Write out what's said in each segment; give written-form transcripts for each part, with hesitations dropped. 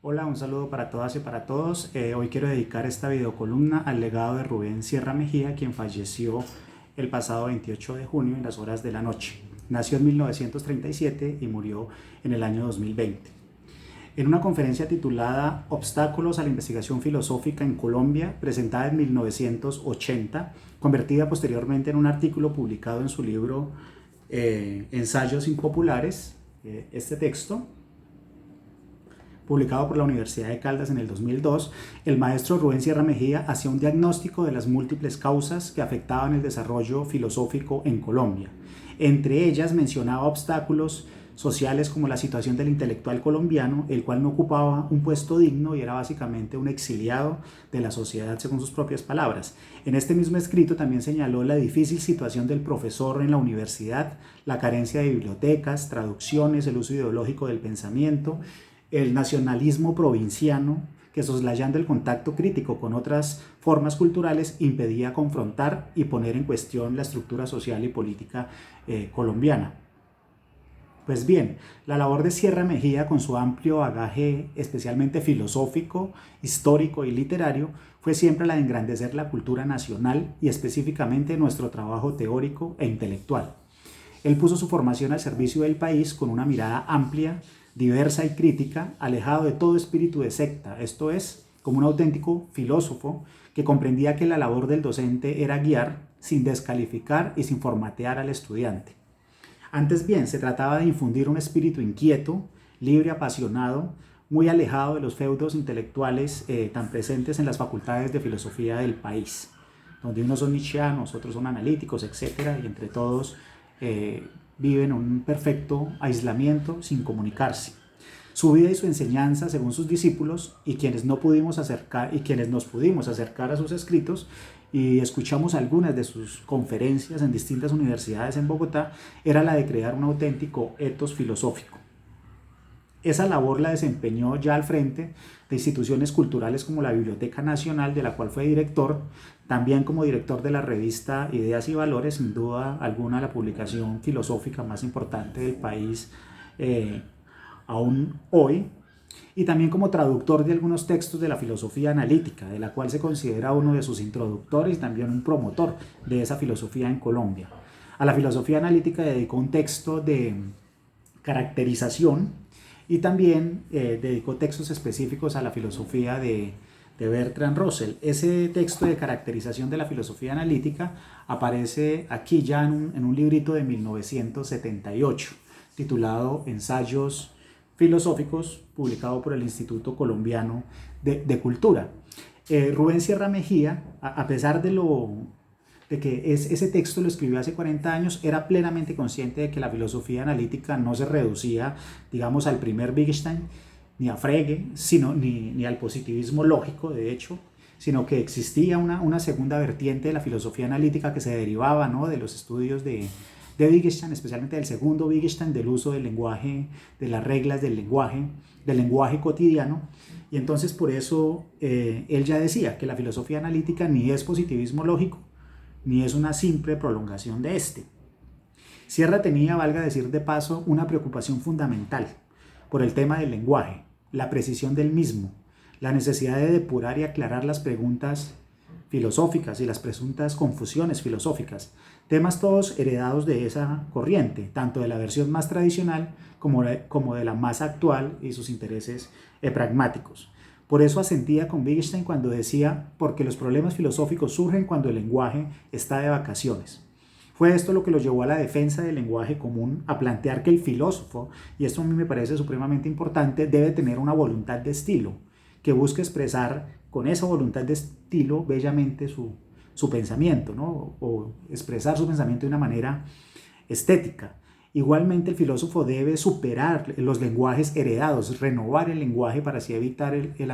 Hola, un saludo para todas y para todos. Hoy quiero dedicar esta videocolumna al legado de Rubén Sierra Mejía, quien falleció el pasado 28 de junio en las horas de la noche. Nació en 1937 y murió en el año 2020. En una conferencia titulada Obstáculos a la investigación filosófica en Colombia, presentada en 1980, convertida posteriormente en un artículo publicado en su libro Ensayos Impopulares, este texto, publicado por la Universidad de Caldas en el 2002, el maestro Rubén Sierra Mejía hacía un diagnóstico de las múltiples causas que afectaban el desarrollo filosófico en Colombia. Entre ellas mencionaba obstáculos sociales como la situación del intelectual colombiano, el cual no ocupaba un puesto digno y era básicamente un exiliado de la sociedad, según sus propias palabras. En este mismo escrito también señaló la difícil situación del profesor en la universidad, la carencia de bibliotecas, traducciones, el uso ideológico del pensamiento, el nacionalismo provinciano, que soslayando el contacto crítico con otras formas culturales impedía confrontar y poner en cuestión la estructura social y política colombiana. Pues bien, la labor de Sierra Mejía, con su amplio bagaje especialmente filosófico, histórico y literario, fue siempre la de engrandecer la cultura nacional y específicamente nuestro trabajo teórico e intelectual. Él puso su formación al servicio del país con una mirada amplia, diversa y crítica, alejado de todo espíritu de secta, esto es, como un auténtico filósofo que comprendía que la labor del docente era guiar sin descalificar y sin formatear al estudiante. Antes bien, se trataba de infundir un espíritu inquieto, libre, apasionado, muy alejado de los feudos intelectuales tan presentes en las facultades de filosofía del país, donde unos son nietzscheanos, otros son analíticos, etc., y entre todos viven un perfecto aislamiento sin comunicarse. Su vida y su enseñanza, según sus discípulos, y quienes nos pudimos acercar a sus escritos y escuchamos algunas de sus conferencias en distintas universidades en Bogotá, era la de crear un auténtico etos filosófico. Esa labor la desempeñó ya al frente de instituciones culturales como la Biblioteca Nacional, de la cual fue director, también como director de la revista Ideas y Valores, sin duda alguna la publicación filosófica más importante del país aún hoy, y también como traductor de algunos textos de la filosofía analítica, de la cual se considera uno de sus introductores y también un promotor de esa filosofía en Colombia. A la filosofía analítica dedicó un texto de caracterización y también dedicó textos específicos a la filosofía de Bertrand Russell. Ese texto de caracterización de la filosofía analítica aparece aquí ya en un librito de 1978, titulado Ensayos Filosóficos, publicado por el Instituto Colombiano de Cultura. Rubén Sierra Mejía, a pesar de que ese texto lo escribió hace 40 años, era plenamente consciente de que la filosofía analítica no se reducía, digamos, al primer Wittgenstein, ni a Frege, ni al positivismo lógico, de hecho, sino que existía una segunda vertiente de la filosofía analítica que se derivaba, ¿no?, de los estudios de Wittgenstein, especialmente del segundo Wittgenstein, del uso del lenguaje, de las reglas del lenguaje cotidiano. Y entonces por eso él ya decía que la filosofía analítica ni es positivismo lógico, ni es una simple prolongación de este. Sierra tenía, valga decir de paso, una preocupación fundamental por el tema del lenguaje, la precisión del mismo, la necesidad de depurar y aclarar las preguntas filosóficas y las presuntas confusiones filosóficas, temas todos heredados de esa corriente, tanto de la versión más tradicional como de la más actual y sus intereses pragmáticos. Por eso asentía con Wittgenstein cuando decía, porque los problemas filosóficos surgen cuando el lenguaje está de vacaciones. Fue esto lo que lo llevó a la defensa del lenguaje común, a plantear que el filósofo, y esto a mí me parece supremamente importante, debe tener una voluntad de estilo, que busque expresar con esa voluntad de estilo bellamente su pensamiento, ¿no?, o expresar su pensamiento de una manera estética. Igualmente el filósofo debe superar los lenguajes heredados, renovar el lenguaje para así evitar el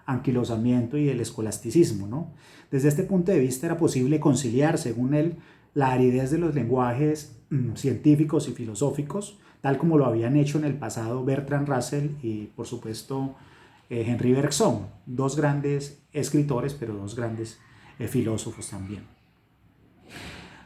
anquilosamiento y el escolasticismo, ¿no? Desde este punto de vista era posible conciliar, según él, la aridez de los lenguajes científicos y filosóficos, tal como lo habían hecho en el pasado Bertrand Russell y, por supuesto, Henri Bergson, dos grandes escritores, pero dos grandes filósofos también.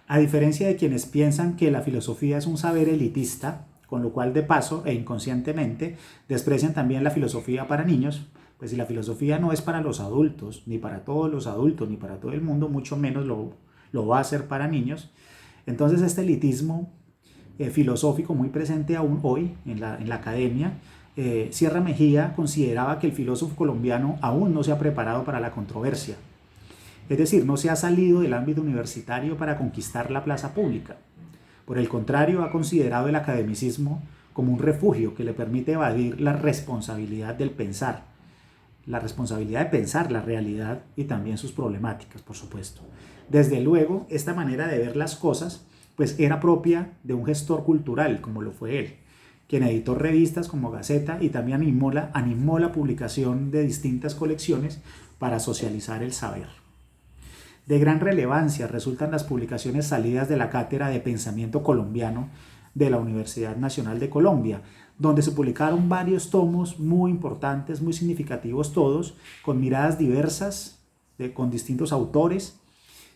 A diferencia de quienes piensan que la filosofía es un saber elitista, con lo cual de paso e inconscientemente desprecian también la filosofía para niños, pues si la filosofía no es para los adultos, ni para todos los adultos, ni para todo el mundo, mucho menos lo va a hacer para niños. Entonces este elitismo filosófico muy presente aún hoy en la academia, Sierra Mejía consideraba que el filósofo colombiano aún no se ha preparado para la controversia. Es decir, no se ha salido del ámbito universitario para conquistar la plaza pública. Por el contrario, ha considerado el academicismo como un refugio que le permite evadir la responsabilidad del pensar, la responsabilidad de pensar la realidad y también sus problemáticas, por supuesto. Desde luego, esta manera de ver las cosas pues era propia de un gestor cultural como lo fue él, quien editó revistas como Gaceta y también animó la publicación de distintas colecciones para socializar el saber. De gran relevancia resultan las publicaciones salidas de la Cátedra de Pensamiento Colombiano de la Universidad Nacional de Colombia, donde se publicaron varios tomos muy importantes, muy significativos todos, con miradas diversas, con distintos autores,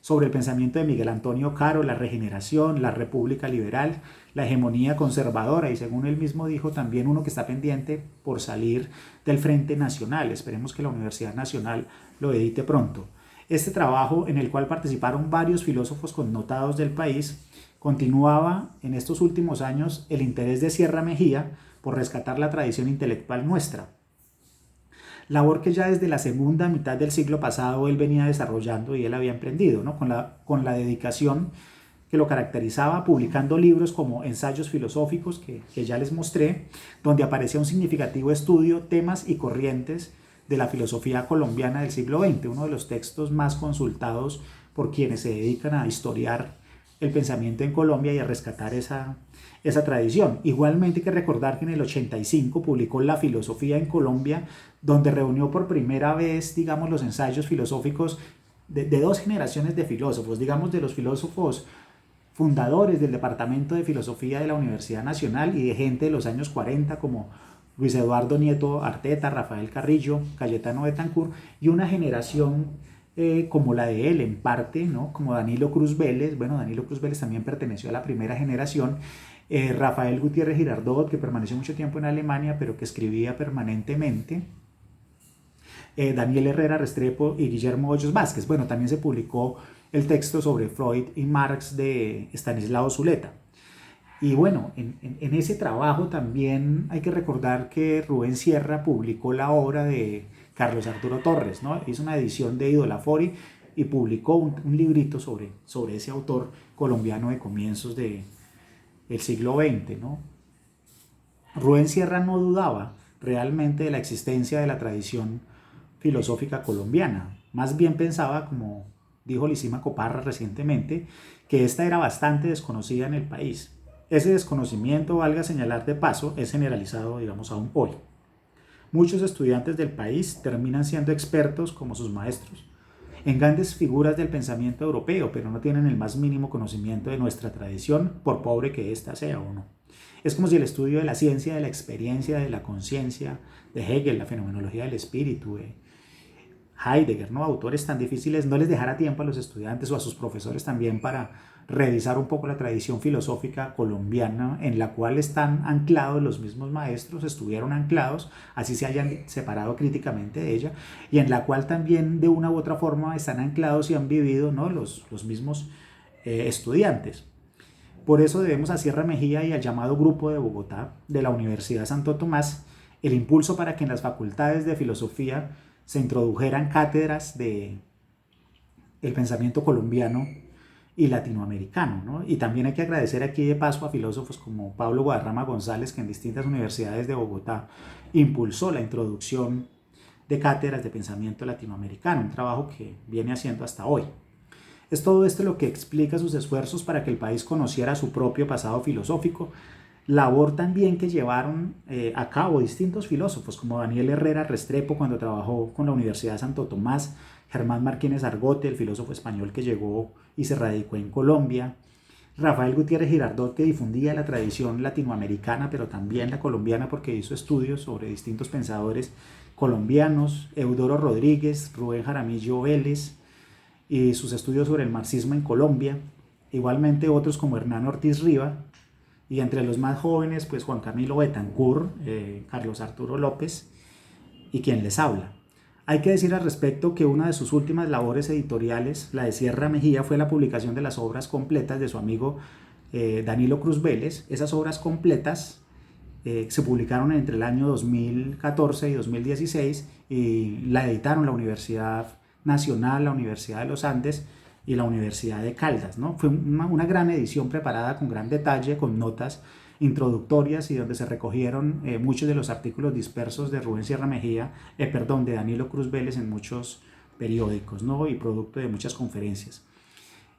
sobre el pensamiento de Miguel Antonio Caro, la regeneración, la república liberal, la hegemonía conservadora y según él mismo dijo también uno que está pendiente por salir del Frente Nacional. Esperemos que la Universidad Nacional lo edite pronto. Este trabajo, en el cual participaron varios filósofos connotados del país, continuaba en estos últimos años el interés de Sierra Mejía por rescatar la tradición intelectual nuestra. Labor que ya desde la segunda mitad del siglo pasado él venía desarrollando y él había emprendido, ¿no? con la dedicación que lo caracterizaba, publicando libros como Ensayos filosóficos, que ya les mostré, donde aparecía un significativo estudio, temas y corrientes de la filosofía colombiana del siglo XX, uno de los textos más consultados por quienes se dedican a historiar el pensamiento en Colombia y a rescatar esa tradición. Igualmente hay que recordar que en el 85 publicó La filosofía en Colombia, donde reunió por primera vez, digamos, los ensayos filosóficos de dos generaciones de filósofos, digamos, de los filósofos fundadores del Departamento de Filosofía de la Universidad Nacional y de gente de los años 40 como Luis Eduardo Nieto Arteta, Rafael Carrillo, Cayetano Betancourt, y una generación como la de él en parte, ¿no? Como Danilo Cruz Vélez. Bueno, Danilo Cruz Vélez también perteneció a la primera generación, Rafael Gutiérrez Girardot, que permaneció mucho tiempo en Alemania pero que escribía permanentemente, Daniel Herrera Restrepo y Guillermo Hoyos Vázquez. Bueno, también se publicó el texto sobre Freud y Marx de Estanislao Zuleta. Y bueno, en ese trabajo también hay que recordar que Rubén Sierra publicó la obra de Carlos Arturo Torres, ¿no? Hizo una edición de Idolafori y publicó un librito sobre ese autor colombiano de comienzos del siglo XX, ¿no? Rubén Sierra no dudaba realmente de la existencia de la tradición filosófica colombiana. Más bien pensaba, como dijo Lisímaco Parra recientemente, que esta era bastante desconocida en el país. Ese desconocimiento, valga señalar de paso, es generalizado, digamos, aún hoy. Muchos estudiantes del país terminan siendo expertos como sus maestros en grandes figuras del pensamiento europeo, pero no tienen el más mínimo conocimiento de nuestra tradición, por pobre que ésta sea o no. Es como si el estudio de la ciencia, de la experiencia, de la conciencia, de Hegel, la fenomenología del espíritu, Heidegger, ¿no? Autores tan difíciles, no les dejara tiempo a los estudiantes o a sus profesores también para revisar un poco la tradición filosófica colombiana en la cual están anclados los mismos maestros, estuvieron anclados, así se hayan separado críticamente de ella, y en la cual también de una u otra forma están anclados y han vivido, ¿no? los mismos estudiantes. Por eso debemos a Sierra Mejía y al llamado Grupo de Bogotá de la Universidad Santo Tomás el impulso para que en las facultades de filosofía se introdujeran cátedras de el pensamiento colombiano y latinoamericano, ¿no? Y también hay que agradecer aquí de paso a filósofos como Pablo Guadarrama González, que en distintas universidades de Bogotá impulsó la introducción de cátedras de pensamiento latinoamericano, un trabajo que viene haciendo hasta hoy. Es todo esto lo que explica sus esfuerzos para que el país conociera su propio pasado filosófico, labor también que llevaron a cabo distintos filósofos como Daniel Herrera Restrepo cuando trabajó con la Universidad de Santo Tomás, Germán Martínez Argote, el filósofo español que llegó y se radicó en Colombia, Rafael Gutiérrez Girardot, que difundía la tradición latinoamericana pero también la colombiana porque hizo estudios sobre distintos pensadores colombianos, Eudoro Rodríguez, Rubén Jaramillo Vélez y sus estudios sobre el marxismo en Colombia, igualmente otros como Hernán Ortiz Riva, y entre los más jóvenes, pues Juan Camilo Betancourt, Carlos Arturo López y quien les habla. Hay que decir al respecto que una de sus últimas labores editoriales, la de Sierra Mejía, fue la publicación de las obras completas de su amigo Danilo Cruz Vélez. Esas obras completas se publicaron entre el año 2014 y 2016 y la editaron la Universidad Nacional, la Universidad de los Andes y la Universidad de Caldas, ¿no? Fue una gran edición preparada con gran detalle, con notas introductorias y donde se recogieron muchos de los artículos dispersos de Rubén Sierra Mejía, de Danilo Cruz Vélez en muchos periódicos, ¿no? Y producto de muchas conferencias.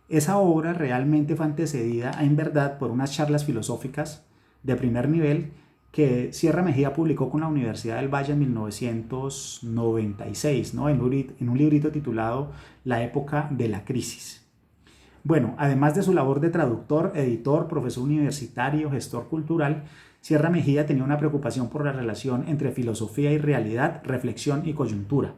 Esa obra realmente fue antecedida, en verdad, por unas charlas filosóficas de primer nivel que Sierra Mejía publicó con la Universidad del Valle en 1996, ¿no? en un librito titulado La época de la crisis. Bueno, además de su labor de traductor, editor, profesor universitario, gestor cultural, Sierra Mejía tenía una preocupación por la relación entre filosofía y realidad, reflexión y coyuntura.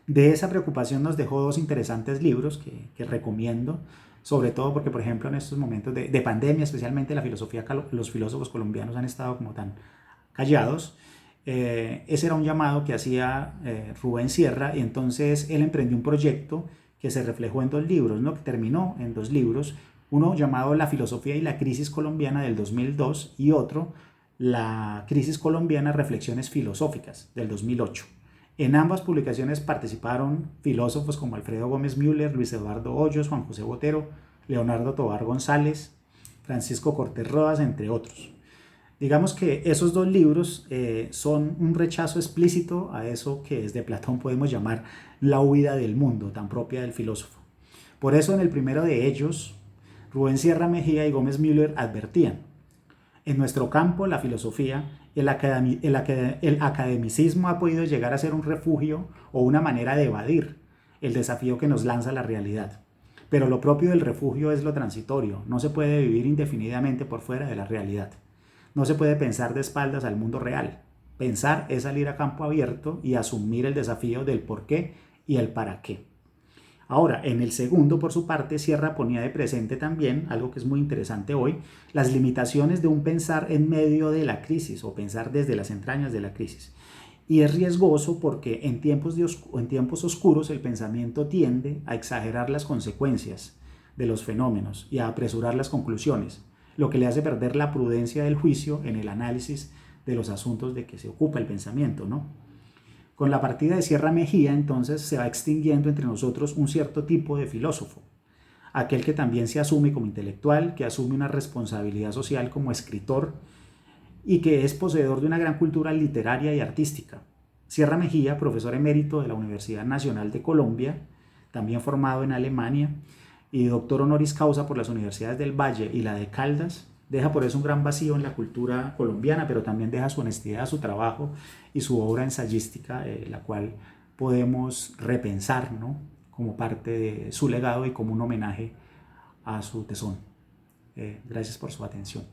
De esa preocupación nos dejó dos interesantes libros que recomiendo, sobre todo porque, por ejemplo, en estos momentos de pandemia, especialmente los filósofos colombianos han estado como tan callados. Ese era un llamado que hacía Rubén Sierra y entonces él emprendió un proyecto que se reflejó en dos libros, ¿no? Que terminó en dos libros, uno llamado La filosofía y la crisis colombiana del 2002 y otro La crisis colombiana, reflexiones filosóficas del 2008. En ambas publicaciones participaron filósofos como Alfredo Gómez Müller, Luis Eduardo Hoyos, Juan José Botero, Leonardo Tovar González, Francisco Cortés Rodas, entre otros. Digamos que esos dos libros son un rechazo explícito a eso que desde Platón podemos llamar la huida del mundo, tan propia del filósofo. Por eso en el primero de ellos, Rubén Sierra Mejía y Gómez Müller advertían: en nuestro campo, la filosofía, el academicismo ha podido llegar a ser un refugio o una manera de evadir el desafío que nos lanza la realidad. Pero lo propio del refugio es lo transitorio, no se puede vivir indefinidamente por fuera de la realidad. No se puede pensar de espaldas al mundo real. Pensar es salir a campo abierto y asumir el desafío del por qué y el para qué. Ahora, en el segundo, por su parte, Sierra ponía de presente también, algo que es muy interesante hoy, las limitaciones de un pensar en medio de la crisis o pensar desde las entrañas de la crisis. Y es riesgoso porque en tiempos oscuros el pensamiento tiende a exagerar las consecuencias de los fenómenos y a apresurar las conclusiones, lo que le hace perder la prudencia del juicio en el análisis de los asuntos de que se ocupa el pensamiento, ¿no? Con la partida de Sierra Mejía, entonces, se va extinguiendo entre nosotros un cierto tipo de filósofo, aquel que también se asume como intelectual, que asume una responsabilidad social como escritor y que es poseedor de una gran cultura literaria y artística. Sierra Mejía, profesor emérito de la Universidad Nacional de Colombia, también formado en Alemania, y doctor honoris causa por las universidades del Valle y la de Caldas, deja por eso un gran vacío en la cultura colombiana, pero también deja su honestidad, su trabajo y su obra ensayística, la cual podemos repensar, ¿no? Como parte de su legado y como un homenaje a su tesón. Gracias por su atención.